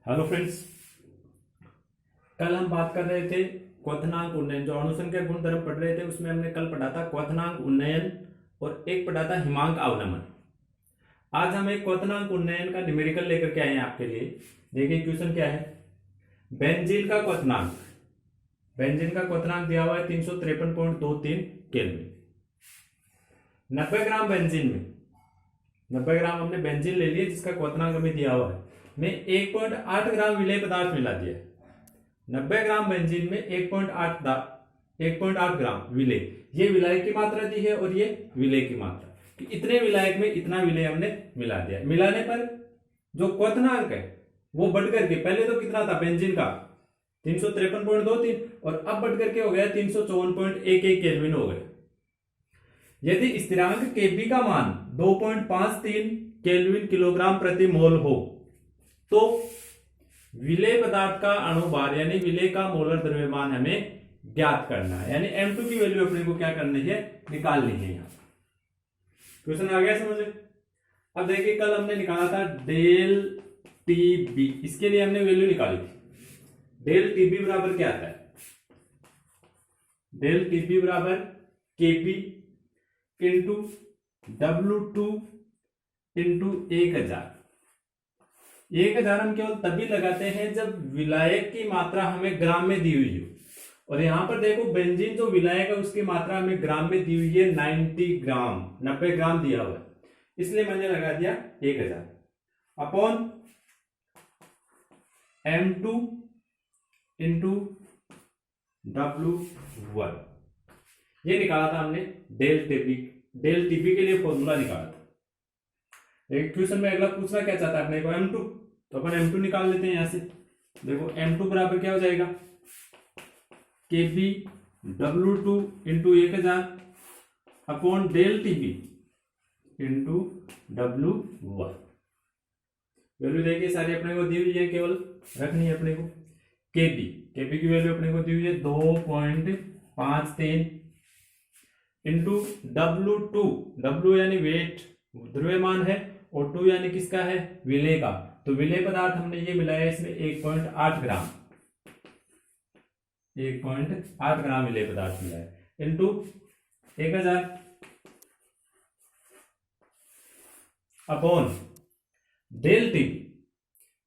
Hello friends, कल हम बात कर रहे थे क्वथनांक उन्नयन। जो अणुसंख्या गुणधर्म पढ़ रहे थे उसमें हमने कल पढ़ा था क्वथनांक उन्नयन और एक पढ़ा था हिमांक अवनमन। आज हम एक क्वथनांक उन्नयन का न्यूमेरिकल लेकर के आए हैं आपके लिए। देखिए क्वेश्चन क्या है। बेंजीन का क्वथनांक, बेंजीन का क्वथनांक दिया हुआ है 353.23 केल्विन। 90 ग्राम बेंजीन में, 90 ग्राम हमने बेंजीन ले लिया जिसका क्वथनांक हमें दिया हुआ है, में 1.8 ग्राम विलेय पदार्थ मिला दिया है। 90 ग्राम बेंजीन में 1.8 ग्राम विलेय, ये विलायक की मात्रा दी है और ये विलेय की मात्रा, कि इतने विलायक में इतना विलेय हमने मिला दिया। मिलाने पर जो क्वथनांक है वो बढ़ करके, पहले तो कितना था बेंजीन का 353.23 और अब बढ़ करके हो गया 354.11 केल्विन हो गया। यदि स्थिरांक Kb का मान 2.53 केल्विन किलोग्राम प्रति मोल हो तो विलेय पदार्थ का अणुभार यानी विलेय का मोलर द्रव्यमान हमें ज्ञात करना है, यानी M2 की वैल्यू अपने को क्या करनी है, निकालनी है। यहां क्वेश्चन आ गया समझ। अब देखिए कल हमने निकाला था डेल टीबी, इसके लिए हमने वैल्यू निकाली थी। डेल टीबी बराबर क्या आता है, डेल टीबी बराबर केपी इंटू W2 इंटू 1000। 1000 हम केवल तभी लगाते हैं जब विलायक की मात्रा हमें ग्राम में दी हुई हो, और यहां पर देखो बेंजीन जो विलायक है उसकी मात्रा हमें ग्राम में दी हुई है 90 ग्राम, 90 ग्राम दिया हुआ है, इसलिए मैंने लगा दिया 1000 अपॉन M2 इंटू W1। ये निकाला था हमने डेल टीबी। डेल टीबी के लिए फॉर्मूला निकाला था। एक क्वेश्चन में अगला पूछना क्या चाहता है अपने को, M2, तो अपन M2 निकाल लेते हैं यहां से। देखो M2 बराबर क्या हो जाएगा, Kb W2 into 1000 upon del TB into W1। Value देखिए सारी अपने को दी हुई है, केवल रखनी है अपने को। Kb की वैल्यू अपने को दी हुई है 2.53 इंटू W2, W यानी वेट द्रव्यमान है, और 2 यानी किसका है, विलेय का। तो विलेय पदार्थ हमने ये मिलाया इसमें 1.8 ग्राम, 1.8 ग्राम विलेय पदार्थ मिला है, इंटू 1000 अपॉन डेल टीबी।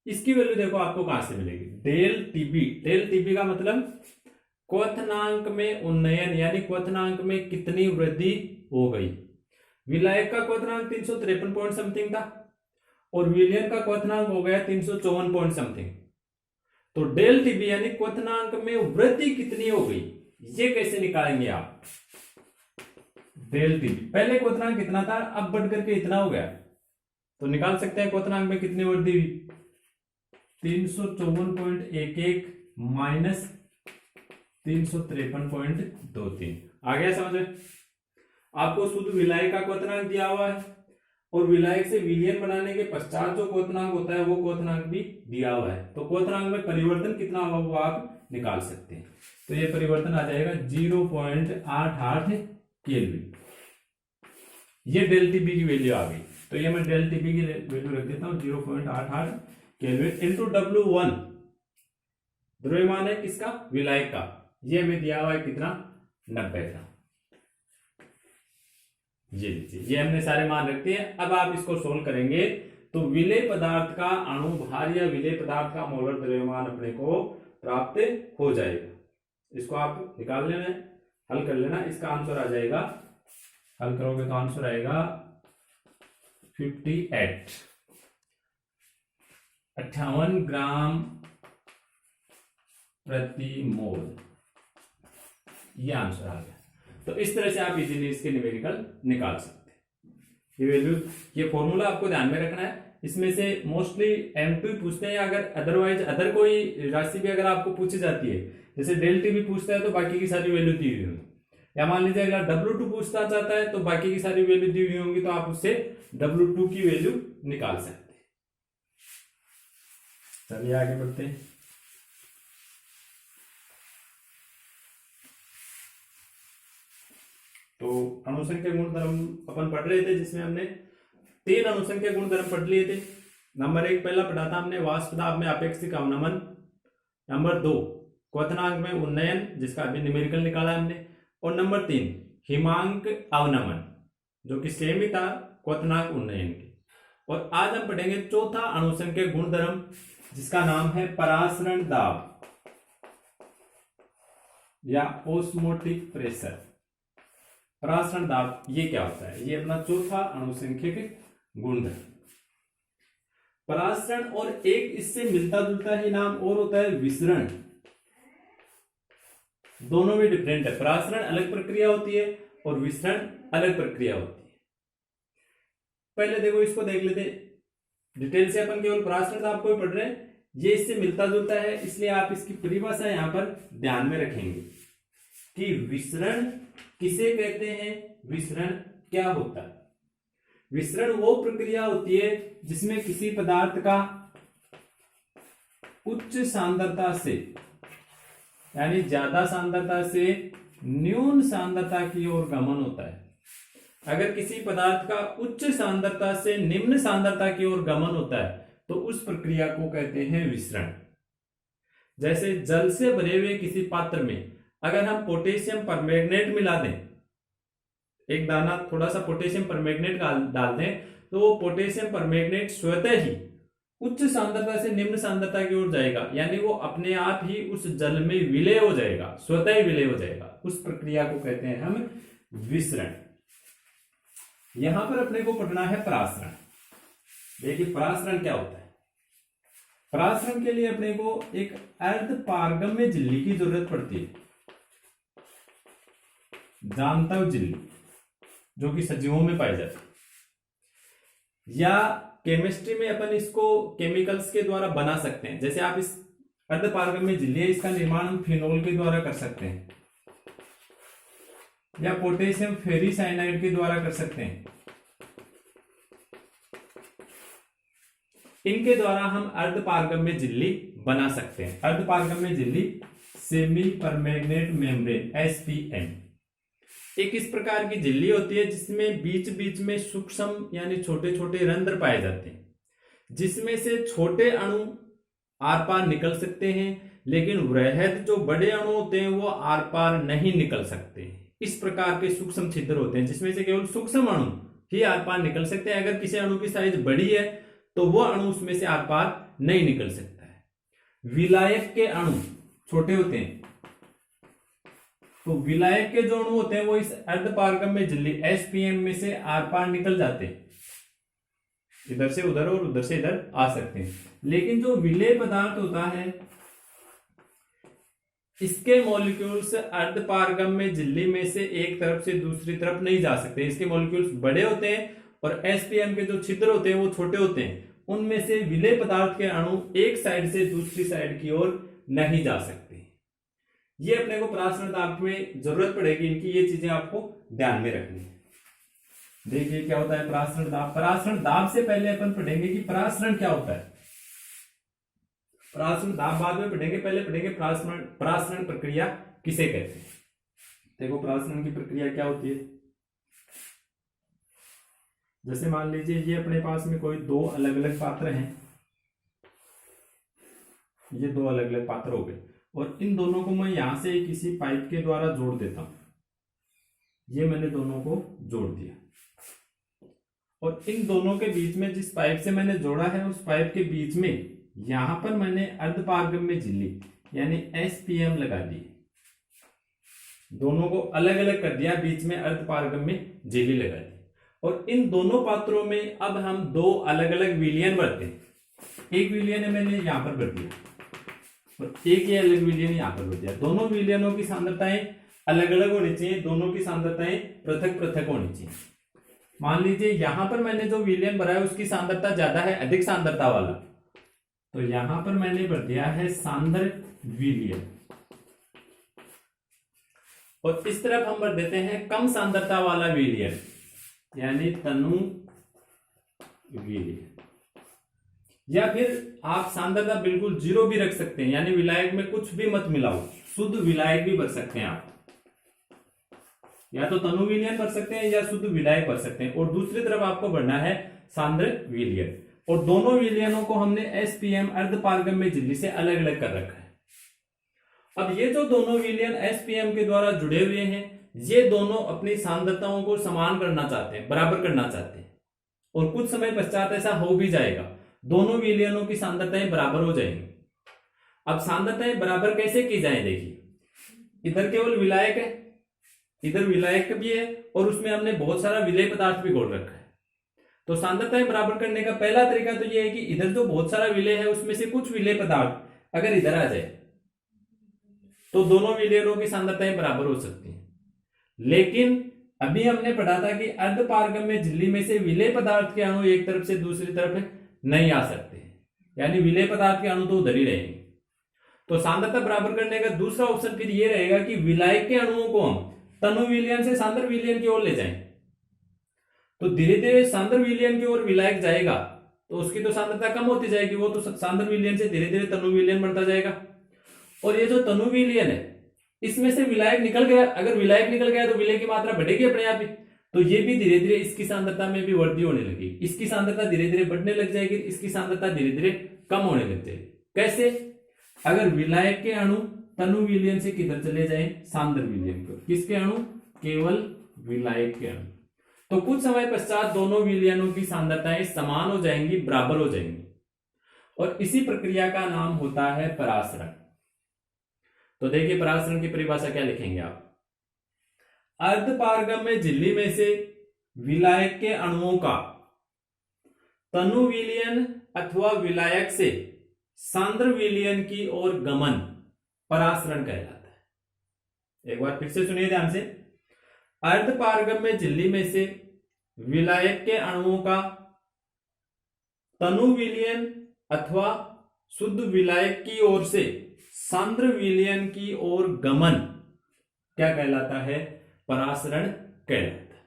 इसकी वैल्यू देखो आपको कहां से मिलेगी, डेल टीबी। डेल टीबी का मतलब क्वथनांक में उन्नयन, यानी क्वथनांक में कितनी वृद्धि हो गई। विलायक का क्वथनांक 353 पॉइंट समथिंग था और विलयन का क्वथनांक हो गया 354 पॉइंट समथिंग। तो डेल टीबी यानी क्वथनांक में वृद्धि कितनी हो गई, ये कैसे निकालेंगे आप। डेल टीबी, पहले क्वथनांक कितना था, अब बढ़ करके इतना हो गया, तो निकाल सकते हैं क्वथनांक में कितनी वृद्धि हुई, 354.11 माइनस 353.23। आ गया समझ में। आपको शुद्ध विलायक का क्वथनांक दिया हुआ है और विलायक से विलयन बनाने के पश्चात जो क्वथनांक होता है वो क्वथनांक भी दिया हुआ है, तो क्वथनांक में परिवर्तन कितना होगा वो आप निकाल सकते हैं। तो ये परिवर्तन आ जाएगा 0.88 केल्विन। ये डेल टीबी की वैल्यू आ गई, तो ये मैं डेल टीबी की वैल्यू रख देता हूं 0.88 केल्विन इंटू W1, द्रव्यमान है किसका, विलायक का, ये हमें दिया हुआ है कितना, 90 ग्राम। ये लीजिए, ये हमने सारे मान रखते हैं। अब आप इसको सोल्व करेंगे तो विलेय पदार्थ का अणुभार या विलेय पदार्थ का मोलर द्रव्यमान अपने को प्राप्त हो जाएगा। इसको आप निकाल लेना, हल कर लेना, इसका आंसर आ जाएगा, हल करोगे तो आंसर आएगा 58 ग्राम प्रति मोल, ये आंसर आ गया। तो इस तरह से आप इजीली इसके न्यूमेरिकल निकाल सकते हैं। ये वैल्यू, ये फॉर्मूला आपको ध्यान में रखना है। इसमें से मोस्टली M2 पूछते हैं, अगर अदरवाइज अदर कोई राशि भी अगर आपको पूछी जाती है, जैसे डेल टी भी पूछता है तो बाकी की सारी वैल्यू दी हुई होगी, या मान लीजिए अगर W2 पूछना चाहता है तो बाकी की सारी वैल्यू दी हुई होंगी, तो आप उससे W2 की वैल्यू निकाल सकते हैं। चलिए आगे बढ़ते हैं। तो अणुसंख्या गुणधर्म अपन पढ़ रहे थे, जिसमें हमने 3 अणुसंख्या गुणधर्म पढ़ लिए थे। नंबर 1 पहला पढ़ा था हमने, वाष्प दाब में अपेक्षिक अवनमन। नंबर 2 क्वथनांक में उन्नयन, जिसका अभी न्यूमेरिकल निकाला हमने। और नंबर 3 हिमांक अवनमन, जो कि सेम ही था क्वथनांक उन्नयन के। और आज हम पढ़ेंगे चौथा अणुसंख्यक गुणधर्म, जिसका नाम है परासरण दाब या ऑस्मोटिक प्रेशर। परासरण दाब ये क्या होता है? ये अपना चौथा अणुसंख्यक गुणधर्म। परासरण और एक इससे मिलता जुलता ही नाम और होता है विसरण। दोनों में डिफरेंट है। परासरण अलग प्रक्रिया होती है और विसरण अलग प्रक्रिया होती है। पहले देखो, इसको देख लेते डिटेल से। अपन केवल परासरण दाब को ही पढ़ रहे हैं, ये इससे मिलता जुलता है, इसलिए आप इसकी परिभाषा यहां पर ध्यान में रखेंगे कि विसरण किसे कहते हैं, विसरण क्या होता है। विसरण वो प्रक्रिया होती है जिसमें किसी पदार्थ का उच्च सांद्रता से, यानी ज्यादा सांद्रता से न्यून सांद्रता की ओर गमन होता है। अगर किसी पदार्थ का उच्च सांद्रता से निम्न सांद्रता की ओर गमन होता है तो उस प्रक्रिया को कहते हैं विसरण। जैसे जल से भरे हुए किसी पात्र में अगर हम पोटेशियम परमैंगनेट मिला दें, एक दाना थोड़ा सा पोटेशियम परमैंगनेट डाल दें, तो वो पोटेशियम परमैंगनेट स्वतः ही उच्च सांद्रता से निम्न सांद्रता की ओर जाएगा, यानी वो अपने आप ही उस जल में विलय हो जाएगा, स्वतः ही विलय हो जाएगा। उस प्रक्रिया को कहते हैं हम विसरण। यहां पर अपने को पढ़ना है परासरण। देखिए परासरण क्या होता है। परासरण के लिए अपने को एक अर्धपारगम्य झिल्ली की जरूरत पड़ती है, जांतव झिल्ली, जो कि सजीवों में पाई जाती है। या केमिस्ट्री में अपन इसको केमिकल्स के द्वारा बना सकते हैं। जैसे आप इस अर्धपारगम्य झिल्ली है, इसका निर्माण हम फिनोल के द्वारा कर सकते हैं या पोटेशियम फेरिसाइनाइड के द्वारा कर सकते हैं। इनके द्वारा हम अर्धपारगम्य झिल्ली बना सकते हैं। अर्धपारगम्य झिल्ली सेमी परमैंगनेट मेम्ब्रेन एसपीएम एक इस प्रकार की झिल्ली होती है जिसमें बीच बीच में सूक्ष्म यानी छोटे छोटे रंध्र पाए जाते हैं, जिसमें से छोटे अणु आर पार निकल सकते हैं, लेकिन वृहद जो बड़े अणु होते हैं वो आर पार नहीं निकल सकते। इस प्रकार के सूक्ष्म छिद्र होते हैं जिसमें से केवल सूक्ष्म अणु ही आर पार निकल सकते हैं। अगर किसी अणु की साइज बड़ी है तो वो अणु उसमें से आर पार नहीं निकल सकता है। विलायक के अणु छोटे होते हैं, तो विलायक के जो अणु होते हैं वो इस अर्धपारगम्य झिल्ली एसपीएम में से आर पार निकल जाते हैं, इधर से उधर और उधर से इधर आ सकते हैं। लेकिन जो विलेय पदार्थ होता है इसके मॉलिक्यूल्स अर्धपारगम्य झिल्ली में से एक तरफ से दूसरी तरफ नहीं जा सकते। इसके मॉलिक्यूल्स बड़े होते हैं और एसपीएम के जो छिद्र होते हैं वो छोटे होते हैं। उनमें से विलेय पदार्थ के अणु एक साइड से दूसरी साइड की ओर नहीं जा सकते। ये अपने को परासरण दाब में जरूरत पड़ेगी, इनकी ये चीजें आपको ध्यान में रखनी है। देखिए क्या होता है परासरण दाब। परासरण दाब से पहले अपन पढ़ेंगे कि परासरण क्या होता है। परासरण दाब बाद में पढ़ेंगे, पहले पढ़ेंगे परासरण प्रक्रिया किसे कहते हैं। देखो परासरण की प्रक्रिया क्या होती है। जैसे मान लीजिए ये अपने पास में कोई दो अलग अलग पात्र हैं, ये दो अलग अलग पात्र हो गए और इन दोनों को मैं यहां से किसी पाइप के द्वारा जोड़ देता हूं। ये मैंने दोनों को जोड़ दिया और इन दोनों के बीच में जिस पाइप से मैंने जोड़ा है उस पाइप के बीच में यहां पर मैंने अर्धपारगम्य झिल्ली यानी एसपीएम लगा दी। दोनों को अलग अलग कर दिया, बीच में अर्धपारगम्य झिल्ली लगा दी। और इन दोनों पात्रों में अब हम दो अलग अलग विलयन भरते हैं। एक विलयन मैंने यहां पर भर दिया और एक ये अलग विलयन यहां पर भर दिया। दोनों विलयनों की सांद्रताएं अलग अलग होनी चाहिए, दोनों की सांद्रताएं पृथक पृथक होनी चाहिए। मान लीजिए यहां पर मैंने जो विलयन भरा है उसकी सांद्रता ज्यादा है, अधिक सांद्रता वाला, तो यहां पर मैंने भर दिया है सांद्र विलयन। और इस तरफ हम भर देते हैं कम सांद्रता वाला विलयन यानी तनु विलयन। या फिर आप सांद्रता बिल्कुल जीरो भी रख सकते हैं, यानी विलायक में कुछ भी मत मिलाओ, शुद्ध विलायक भी भर सकते हैं आप। या तो तनु विलयन भर सकते हैं या शुद्ध विलायक भर सकते हैं। और दूसरी तरफ आपको भरना है सांद्र विलयन। और दोनों विलयनों को हमने एसपीएम अर्धपारगम्य झिल्ली से अलग अलग कर रखा है। अब ये जो दोनों विलयन एसपीएम के द्वारा जुड़े हुए हैं, ये दोनों अपनी सांद्रताओं को समान करना चाहते हैं, बराबर करना चाहते हैं, और कुछ समय पश्चात ऐसा हो भी जाएगा, दोनों विलयनों की सांद्रताएं बराबर हो जाएंगी। अब सांद्रताएं बराबर कैसे की जाए, देखिए इधर केवल विलायक है, इधर विलायक भी है, और उसमें हमने बहुत सारा विलेय पदार्थ भी घोल रखा है। तो सांद्रताएं बराबर करने का पहला तरीका तो यह है कि इधर जो बहुत सारा विलेय है उसमें से कुछ विलेय पदार्थ अगर इधर आ जाए तो दोनों विलयनों की सांद्रताएं बराबर हो सकती हैं। लेकिन अभी हमने पढ़ा था कि अर्धपारगम्य झिल्ली में से विलेय पदार्थ के अणु एक तरफ से दूसरी तरफ नहीं आ सकते, यानी विलेय पदार्थ के अणु तो उधर ही रहेंगे। तो सांद्रता बराबर करने का दूसरा ऑप्शन फिर ये रहेगा कि विलायक के अणुओं को हम तनु विलयन से सांद्र विलयन की ओर ले जाएं। तो धीरे धीरे सांद्र विलयन की ओर विलायक जाएगा तो उसकी तो सांद्रता कम होती जाएगी, वो तो सांद्र विलयन से धीरे धीरे तनु विलयन बढ़ता जाएगा। और ये जो तनु विलयन है इसमें से विलायक निकल गया, अगर विलायक निकल गया तो विलेय की मात्रा बढ़ेगी अपने आप ही, तो ये भी धीरे धीरे इसकी सांद्रता में भी वृद्धि होने लगी, इसकी सांद्रता धीरे धीरे बढ़ने लग जाएगी, इसकी सांद्रता धीरे धीरे कम होने लग जाएगी। कैसे? अगर विलायक के अणु तनु विलयन से किधर चले जाएं, सांद्र विलयन को, किसके अणु? केवल विलायक के अणु। तो कुछ समय पश्चात दोनों विलयनों की सांद्रताएं समान हो जाएंगी, बराबर हो जाएंगी, और इसी प्रक्रिया का नाम होता है परासरण। तो देखिए परासरण की परिभाषा क्या लिखेंगे आप? अर्धपारगम्य झिल्ली में से विलायक के अणुओं का तनु विलयन अथवा विलायक से सांद्र विलयन की ओर गमन परासरण कहलाता है। एक बार फिर से सुनिए ध्यान से। अर्धपारगम्य झिल्ली में से विलायक के अणुओं का तनु विलयन अथवा शुद्ध विलायक की ओर से सांद्र विलयन की ओर गमन क्या कहलाता है? परासरण कहलाता है।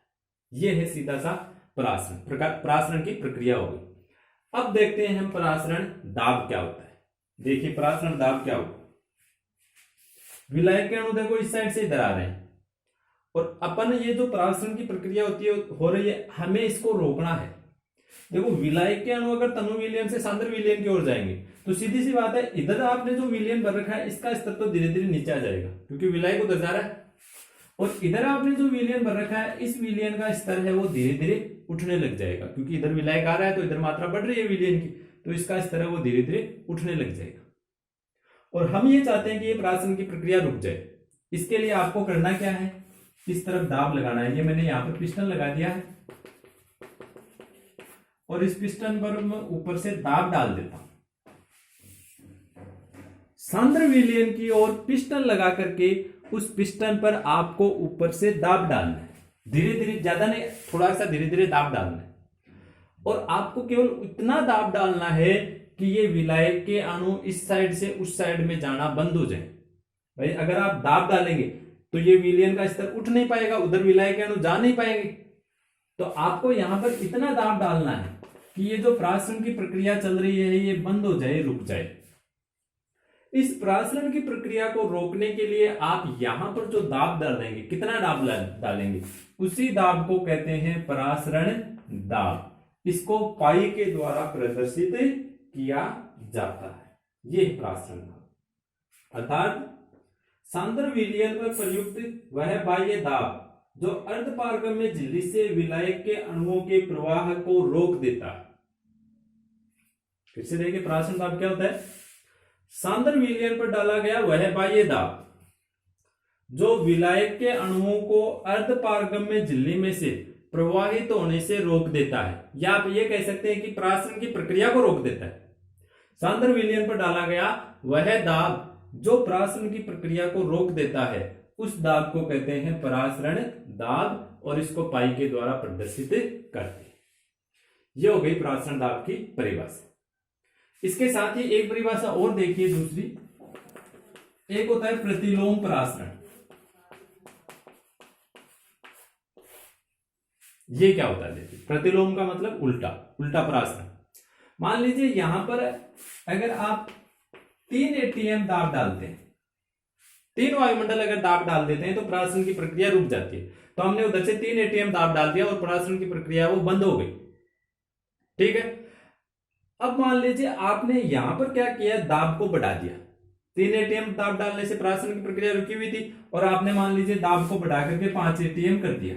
यह है सीधा सा परासरण की प्रक्रिया होगी। अब देखते हैं हम परासरण दाब क्या होता है। देखिए परासरण दाब क्या होगा। विलायक के अणु देखो इस साइड से इधर आ रहे हैं, और अपन ये जो परासरण की प्रक्रिया होती है हो रही है, हमें इसको रोकना है। देखो विलायक के अणु अगर तनु विलयन से सांद्र विलयन की ओर जाएंगे तो सीधी सी बात है, इधर आपने जो विलयन भर रखा है इसका स्तर तो धीरे धीरे नीचे आ जाएगा क्योंकि विलायक उधर जा रहा है, और इधर आपने जो विलयन भर रखा है इस विलयन का स्तर है वो धीरे धीरे उठने लग जाएगा, क्योंकि इधर विलायक आ रहा है तो इधर मात्रा बढ़ रही है विलयन की, तो इसका स्तर है वो धीरे धीरे उठने लग जाएगा। और हम ये चाहते हैं कि ये परासरण की प्रक्रिया रुक जाए। इसके लिए आपको करना क्या है? इस तरफ दाब लगाना है। ये मैंने यहाँ पर पिस्टन लगा दिया है और इस पिस्टन पर मैं ऊपर से दाब डाल देता हूं। सांद्र विलयन की ओर पिस्टन लगा करके उस पिस्टन पर आपको ऊपर से दाब डालना है, धीरे धीरे, ज्यादा नहीं, थोड़ा सा धीरे धीरे दाब डालना है। और आपको केवल इतना दाब डालना है कि ये विलायक के अणु इस साइड से उस साइड में जाना बंद हो जाए। भाई अगर आप दाब डालेंगे तो ये विलयन का स्तर उठ नहीं पाएगा, उधर विलायक के अणु जा नहीं पाएंगे। तो आपको यहां पर इतना दाब डालना है कि ये जो परासरण की प्रक्रिया चल रही है ये बंद हो जाए, रुक जाए। इस परासरण की प्रक्रिया को रोकने के लिए आप यहां पर जो दाब डालेंगे, कितना दाब डालेंगे, उसी दाब को कहते हैं परासरण दाब। इसको पाई के द्वारा प्रदर्शित किया जाता है। ये परासरण दाब, अर्थात सांद्र विलयन पर प्रयुक्त वह बाह्य दाब जो अर्धपारगम्य झिल्ली से विलायक के अणुओं के प्रवाह को रोक देता है। फिर से देखिए परासरण दाब क्या होता है? सांद्र विलयन पर डाला गया वह बाह्य दाब जो विलायक के अणुओं को अर्धपारगम्य झिल्ली में से प्रवाहित होने से रोक देता है, या आप ये कह सकते हैं कि परासरण की प्रक्रिया को रोक देता है। सांद्र विलयन पर डाला गया वह दाब जो परासरण की प्रक्रिया को रोक देता है, उस दाब को कहते हैं परासरण दाब, और इसको पाई के द्वारा प्रदर्शित करते हैं। यह हो गई परासरण दाब की परिभाषा। इसके साथ ही एक परिभाषा और देखिए दूसरी, एक होता है प्रतिलोम परासरण। ये क्या होता है? देखिए प्रतिलोम का मतलब उल्टा, उल्टा परासरण। मान लीजिए यहां पर अगर आप 3 atm दाब डालते हैं, 3 वायुमंडल अगर दाब डाल देते हैं तो परासरण की प्रक्रिया रुक जाती है। तो हमने उधर से 3 atm दाब डाल दिया और परासरण की प्रक्रिया वो बंद हो गई, ठीक है। अब मान लीजिए आपने यहां पर क्या किया, दाब को बढ़ा दिया। 3 एटीएम दाब डालने से प्राशन की प्रक्रिया रुकी हुई थी और आपने मान लीजिए दाब को बढ़ा करके 5 एटीएम कर दिया,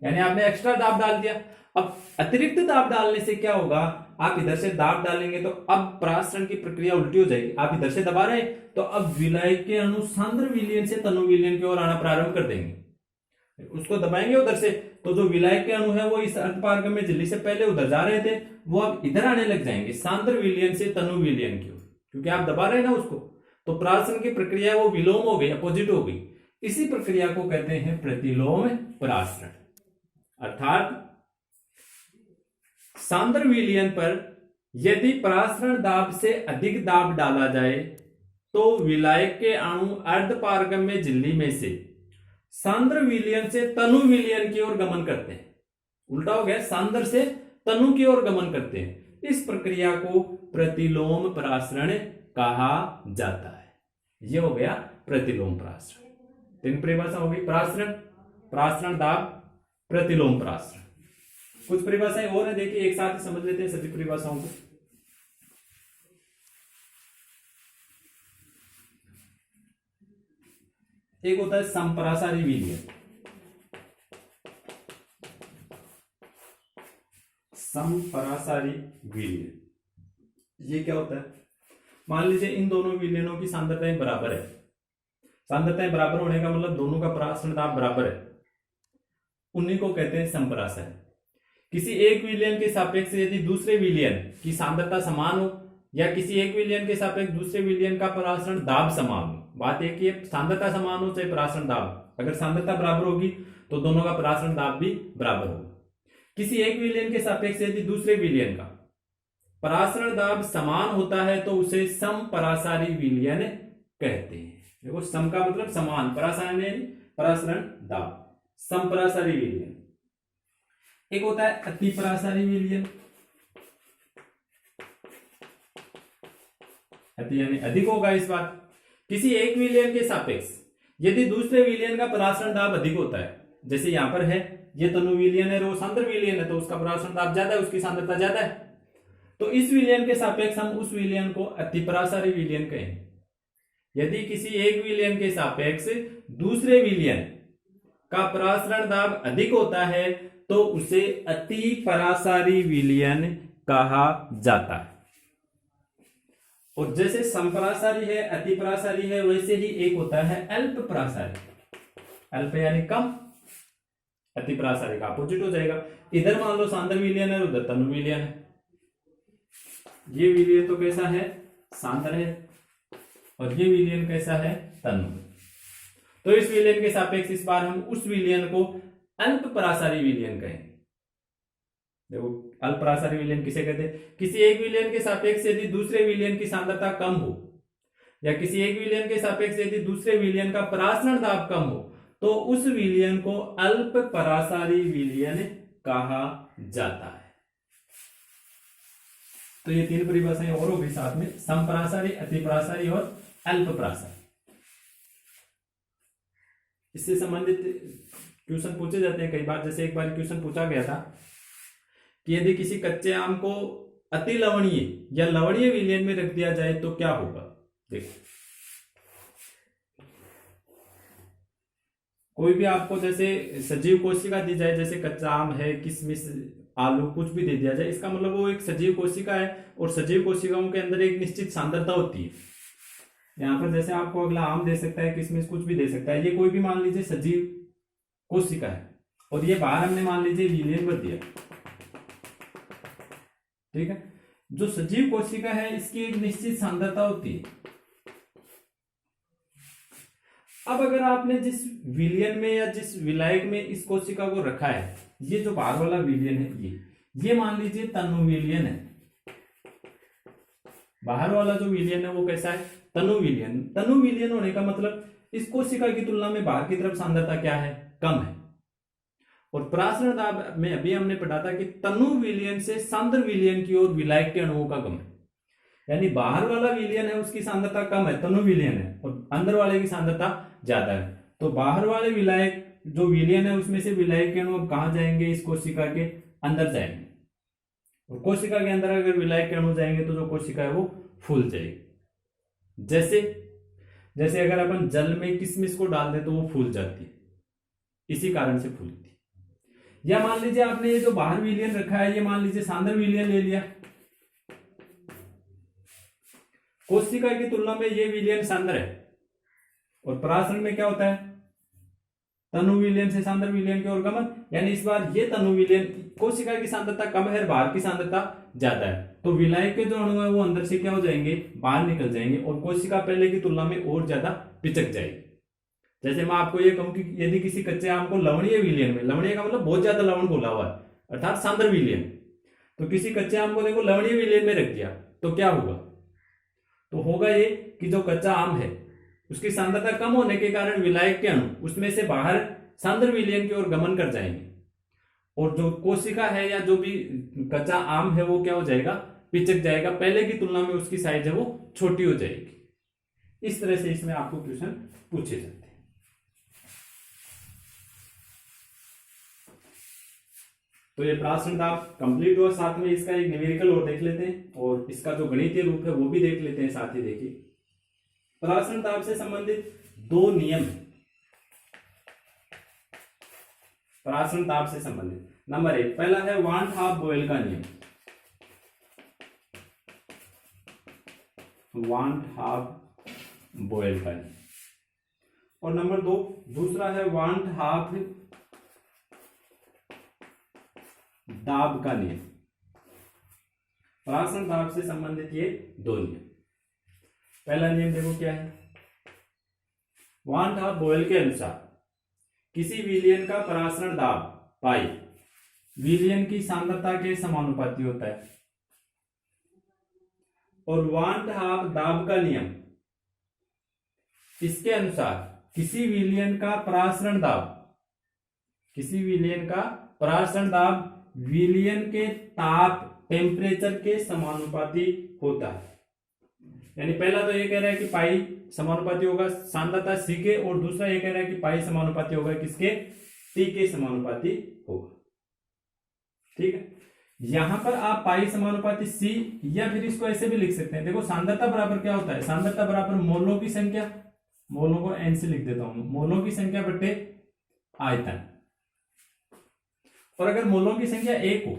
यानी आपने एक्स्ट्रा दाब डाल दिया। अब अतिरिक्त दाब डालने से क्या होगा, आप इधर से दाब डालेंगे तो अब प्राशन की प्रक्रिया उल्टी हो जाएगी। आप इधर से दबा रहे हैं तो अब विलायक के अणु सांद्र विलयन से तनु विलयन की ओर आना प्रारंभ कर देंगे। उसको दबाएंगे उधर से तो जो विलायक के अणु है वो इस अर्धपारगम्य झिल्ली से पहले उधर जा रहे थे, वो अब इधर आने लग जाएंगे सांद्र विलयन से तनु विलयन की ओर, क्योंकि आप दबा रहे हैं ना उसको। तो प्राशन की प्रक्रिया वो विलोम हो गई, अपोजिट हो गई। इसी प्रक्रिया को कहते हैं प्रतिलोम प्राशन। अर्थात सांद्र विलयन पर यदि प्रासरण दाब से अधिक दाब डाला जाए तो विलायक के अणु अर्धपारगम्य झिल्ली में से सांद्र विलयन से तनु विलयन की ओर गमन करते हैं। उल्टा हो गया, सांद्र से तनु की ओर गमन करते हैं। इस प्रक्रिया को प्रतिलोम प्रासरण कहा जाता है। यह हो गया प्रतिलोम प्रासरण। 3 परिभाषा हो गई, प्रासरण, प्रासरण दाब, प्रतिलोम प्रासरण। कुछ परिभाषाएं और है, देखिए एक साथ ही समझ लेते हैं सभी परिभाषाओं को। एक होता है संपरासारी विलयन। संपरासारी विलयन ये क्या होता है, मान लीजिए इन दोनों विलयनों की सांद्रताएं बराबर है। सांद्रताएं बराबर होने का मतलब दोनों का प्राशन दाब बराबर है, उन्हीं को कहते हैं संपरासारी। किसी एक विलयन के सापेक्ष यदि दूसरे विलयन की सांद्रता समान हो या किसी एक विलयन के सापेक्ष दूसरे विलयन का प्राशन दाब समान हो, बात एक ही, सांद्रता समान हो चाहे प्राशन दाब, अगर सांद्रता बराबर होगी तो दोनों का प्राशन दाब भी बराबर होगा। किसी एक विलयन के सापेक्ष यदि दूसरे विलयन का प्राशन दाब समान होता है तो उसे समपरासारी विलयन कहते हैं। देखो सम का मतलब समान, प्राशन दाब, समपरासारी विलयन। एक होता है अतिपरासारी विलयन, अति यानी अधिक होगा इस बार। किसी एक विलयन के सापेक्ष यदि दूसरे विलयन का प्राशन दाब अधिक होता है, जैसे यहां पर है ये तनु विलयन है, वो सांद्र विलयन है, तो उसका प्राशन दाब ज्यादा है, उसकी सांद्रता ज्यादा है, तो इस विलयन के सापेक्ष हम उस विलयन को अतिपरासारी विलयन कहेंगे। यदि किसी एक विलयन के सापेक्ष दूसरे विलयन का प्राशन दाब अधिक होता है तो उसे अतिपरासारी विलयन कहा जाता है। और जैसे संपरासारी है, अतिपरासारी है, वैसे ही एक होता है अल्पपरासारी। अल्प यानी कम, अतिपरासारी का अपोजिट हो जाएगा। इधर मान लो सांद्र विलयन है, उधर तनु विलयन है। ये विलयन तो कैसा है, सांद्र है, और ये विलयन कैसा है, तनु। तो इस विलयन के सापेक्ष इस बार हम उस विलयन को अल्पपरासारी विलयन कहेंगे। देखो अल्पपरासारी विलयन किसे कहते हैं, किसी एक विलयन के सापेक्ष यदि दूसरे विलयन की सांद्रता कम हो या किसी एक विलयन के सापेक्ष यदि दूसरे विलयन का प्राशन दाब कम हो तो उस विलयन को अल्पपरासारी विलयन कहा जाता है। तो ये 3 परिभाषाएं और हो गई साथ में, समपरासारी, अतिपरासारी और अल्पपरासारी। इससे संबंधित क्वेश्चन पूछे जाते हैं कई बार। जैसे एक बार क्वेश्चन पूछा गया था कि यदि किसी कच्चे आम को अति लवणीय या लवणीय विलयन में रख दिया जाए तो क्या होगा। देखो कोई भी आपको जैसे सजीव कोशिका दी जाए, जैसे कच्चा आम है, किशमिश, आलू, कुछ भी दे दिया जाए, इसका मतलब वो एक सजीव कोशिका है और सजीव कोशिकाओं के अंदर एक निश्चित सांद्रता होती है। यहाँ पर जैसे आपको अगला आम दे सकता है, किशमिश कुछ भी दे सकता है, ये कोई भी मान लीजिए सजीव कोशिका है और ये बाहर हमने मान लीजिए विलयन कर दिया, ठीक है। जो सजीव कोशिका है इसकी एक निश्चित सांद्रता होती है। अब अगर आपने जिस विलयन में या जिस विलायक में इस कोशिका को रखा है, ये जो बाहर वाला विलयन है, ये मान लीजिए तनु विलयन है। बाहर वाला जो विलयन है वो कैसा है, तनु विलयन। तनु विलयन होने का मतलब इस कोशिका की तुलना में बाहर की तरफ सांद्रता क्या है, कम है। और प्राशन दाब में अभी हमने पढ़ा था कि तनु विलयन से सांद्र विलयन की ओर विलायक के अणुओं का गमन, यानी बाहर वाला विलयन है उसकी सांद्रता कम है, तनु विलयन है, और अंदर वाले की सांद्रता ज्यादा है। तो बाहर वाले विलायक जो विलयन है उसमें से विलायक के अणु अब कहां जाएंगे, इस कोशिका के अंदर जाएंगे। और कोशिका के अंदर अगर विलायक के अणु जाएंगे तो जो कोशिका है वो फूल जाएगी। जैसे जैसे अगर अपन जल में किशमिश को डाल दें तो वो फूल जाती है, इसी कारण से फूलती है। या मान लीजिए आपने ये जो बाहर विलयन रखा है, ये मान लीजिए सांद्र विलयन ले लिया, कोशिका की तुलना में ये विलयन सांद्र है, और परासरण में क्या होता है, तनु विलयन से सांद्र विलयन की ओर गमन, यानी इस बार ये तनु विलयन, कोशिका की सांद्रता कम है, बाहर की सांद्रता ज्यादा है, तो विलायक के जो अणु है वो अंदर से क्या हो जाएंगे, बाहर निकल जाएंगे, और कोशिका पहले की तुलना में और ज्यादा पिचक जाएगी। जैसे मैं आपको ये कहूं कि यदि किसी कच्चे आम को लवणीय विलयन में, लवणीय का मतलब बहुत ज्यादा लवण घोला हुआ है, अर्थात सांद्र विलयन, तो किसी कच्चे आम को देखो लवणीय विलयन में रख दिया तो क्या होगा, तो होगा ये कि जो कच्चा आम है उसकी सांद्रता कम होने के कारण विलायक के अणु उसमें से बाहर सांद्र विलयन की ओर गमन कर जाएंगे, और जो कोशिका है या जो भी कच्चा आम है वो क्या हो जाएगा, पिचक जाएगा, पहले की तुलना में उसकी साइज है वो छोटी हो जाएगी। इस तरह से इसमें आपको क्वेश्चन पूछे जाते हैं। तो ये परासरण दाब कंप्लीट हुआ, साथ में इसका एक न्यूमेरिकल और देख लेते हैं, और इसका जो गणितीय रूप है वो भी देख लेते हैं साथ ही। देखिए परासरण दाब से संबंधित दो नियम है, परासरण दाब से संबंधित। नंबर 1 पहला है वान हाफ बॉयल का नियम, वान हाफ बॉयल का नियम, और नंबर 2 दूसरा है वान हाफ दाब का नियम। परासरण दाब से संबंधित ये दो नियम। पहला नियम देखो क्या है, वान हाफ बॉयल के अनुसार किसी विलयन का परासरण दाब पाई विलयन की सांद्रता के समानुपाती होता है, और वान हाफ दाब का नियम इसके अनुसार किसी विलयन का परासरण दाब, किसी विलयन का परासरण दाब विलयन के ताप टेम्परेचर के समानुपाती होता है। यानी पहला तो ये कह रहा है कि पाई समानुपाती होगा सांद्रता सी के, और दूसरा ये कह रहा है कि पाई समानुपाती होगा किसके, टी के समानुपाती होगा। ठीक है, यहां पर आप पाई समानुपाती सी, या फिर इसको ऐसे भी लिख सकते हैं, देखो सांद्रता बराबर क्या होता है, सांद्रता बराबर मोलों की संख्या, मोलों को एन से लिख देता हूं, मोलों की संख्या बटे आयतन। और अगर मोलों की संख्या 1 हो,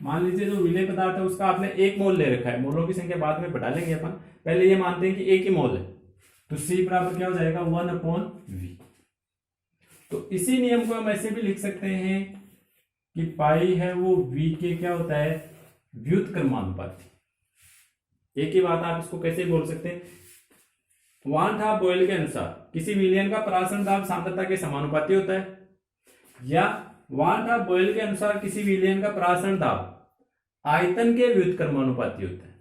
मान लीजिए जो विलेय पदार्थ है उसका आपने 1 मोल ले रखा है, मोलों की संख्या बाद में बढ़ा लेंगे अपन, पहले ये मानते हैं कि 1 ही मोल है, तो C बराबर क्या हो जाएगा 1/V। तो इसी नियम को हम ऐसे भी लिख सकते हैं कि पाई है वो V के क्या होता है, व्युत्क्रमानुपाती। एक ही बात आप इसको कैसे बोल सकते हैं, वान हाफ बॉयल के अनुसार किसी विलयन का परासरण दाब सांद्रता के समानुपाती होता है, या वान हाफ बॉयल के अनुसार किसी विलयन का परासरण दाब आयतन के व्युत्क्रमानुपाती होता है,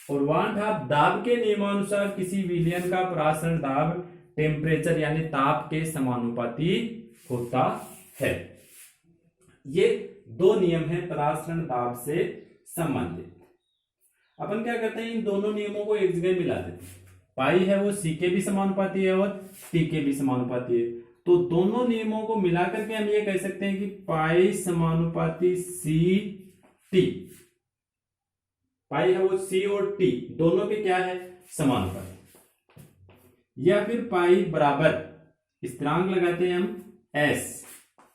और वान हाफ दाब के नियमानुसार किसी विलयन का परासरण दाब टेम्परेचर यानी ताप के समानुपाती होता है। ये दो नियम हैं परासरण दाब से संबंधित। अपन क्या करते हैं, इन दोनों नियमों को एक जगह मिला देते हैं, पाई है वो सी के भी समानुपाती है और टी के भी समानुपाती है, तो दोनों नियमों को मिलाकर के हम ये कह सकते हैं कि पाई समानुपाती सी टी, पाई है वो सी और टी दोनों के क्या है, समानुपाती, या फिर पाई बराबर स्थिरांक लगाते हैं हम एस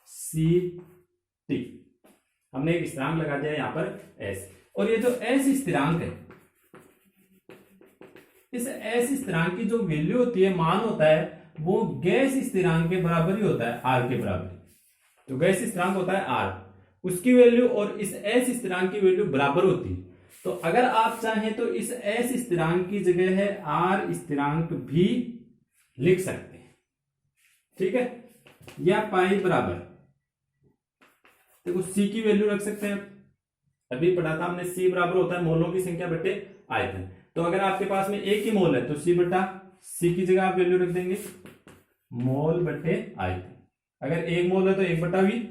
सी टी, हमने एक स्थिरांक लगा दिया यहां पर एस, और ये जो एस स्थिरांक है, इस एस स्थिरांक की जो वैल्यू होती है, मान होता है, वो गैस स्थिरांक के बराबर ही होता है, आर के बराबर। जो गैस स्थिरांक होता है आर, उसकी वैल्यू और इस एस स्थिरांक की वैल्यू बराबर होती है। तो अगर आप चाहें तो इस एस स्थिरांक की जगह है आर स्थिरांक भी लिख सकते हैं। ठीक है, या पाई बराबर, देखो सी की वैल्यू रख सकते हैं, अभी पढ़ा था हमने, सी बराबर होता है मोलों की संख्या बटे आयतन। तो अगर आपके पास में 1 ही मोल है तो सी बटा, सी की जगह आप वैल्यू रख देंगे मोल बटे आयतन। अगर 1 मोल है तो 1 बटा वी,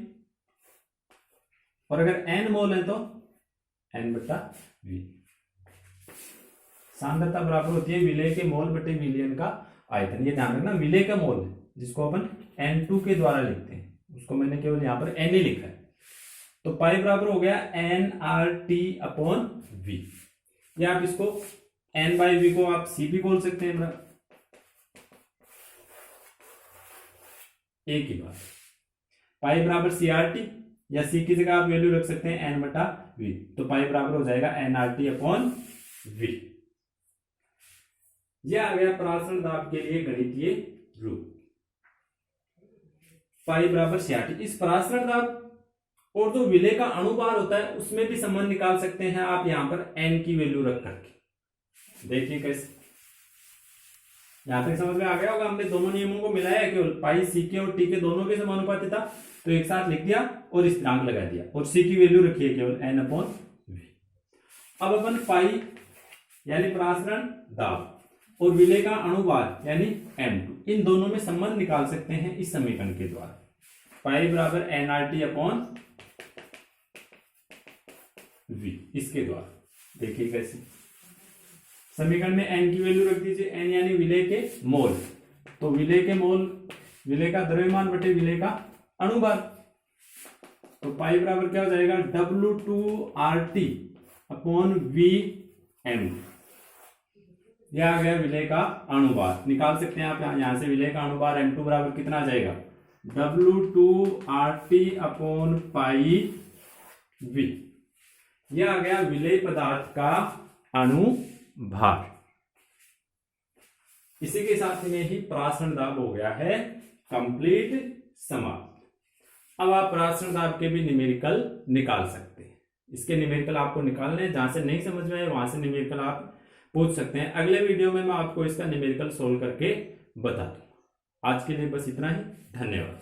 और अगर n मोल है तो n बटा वी। सांद्रता बराबर होती है विलेय के मोल बटे विलयन का आयतन। ये ध्यान रखना, विलेय का मोल है जिसको अपन N2 के द्वारा लिखते हैं, उसको मैंने केवल यहां पर n ही लिखा है। तो पाई बराबर हो गया nRT/v। या आप इसको n/v को आप c भी बोल सकते हैं। एक ही बात, पाई बराबर CRT या c की जगह आप वैल्यू रख सकते हैं n/v, तो पाई बराबर हो जाएगा nRT/v। यह आ गया प्रासरण दाब के लिए गणितीय रूप, पाई बराबर CRT। इस प्रासरण दाब और जो विलेय का अणुभार होता है उसमें भी संबंध निकाल सकते हैं आप यहां पर n की वैल्यू रख करके। देखिए कैसे, यहां तक समझ में आ गया होगा। हमने दोनों नियमों को मिलाया है, केवल पाई सी के और टी के दोनों के समानुपाती था, तो एक साथ लिख दिया और स्थिरांक लगा दिया और सी की वैल्यू रखी है केवल n/v। अब अपन पाई यानी प्रासरण दाब और विलेय का अणुभार यानी m2, इन दोनों में संबंध निकाल सकते हैं इस समीकरण के द्वारा। पाई बराबर nRT/v, इसके द्वारा। देखिए कैसे, समीकरण में n की वैल्यू रख दीजिए, n यानी विलेय के मोल, तो विलेय के मोल, विलेय का द्रव्यमान बटे विलेय का अणुभार, तो पाई बराबर क्या हो जाएगा W2RT/Vm। यह आ गया विलेय का अणुभार। निकाल सकते हैं आप यहां से विलेय का अणुभार m2 बराबर कितना आ जाएगा W2RT/πV। यह आ गया विलेय पदार्थ का अणुभार। इसी के साथ में ही प्रासरण दाब हो गया है कंप्लीट समाप्त। अब आप प्रासरण दाब के भी न्यूमेरिकल निकाल सकते हैं। इसके न्यूमेरिकल आपको निकालने हैं, जहां से नहीं समझ में आए वहां से न्यूमेरिकल आप पूछ सकते हैं। अगले वीडियो में मैं आपको इसका न्यूमेरिकल सोल्व करके बता दूंगा। आज के लिए बस इतना ही, धन्यवाद।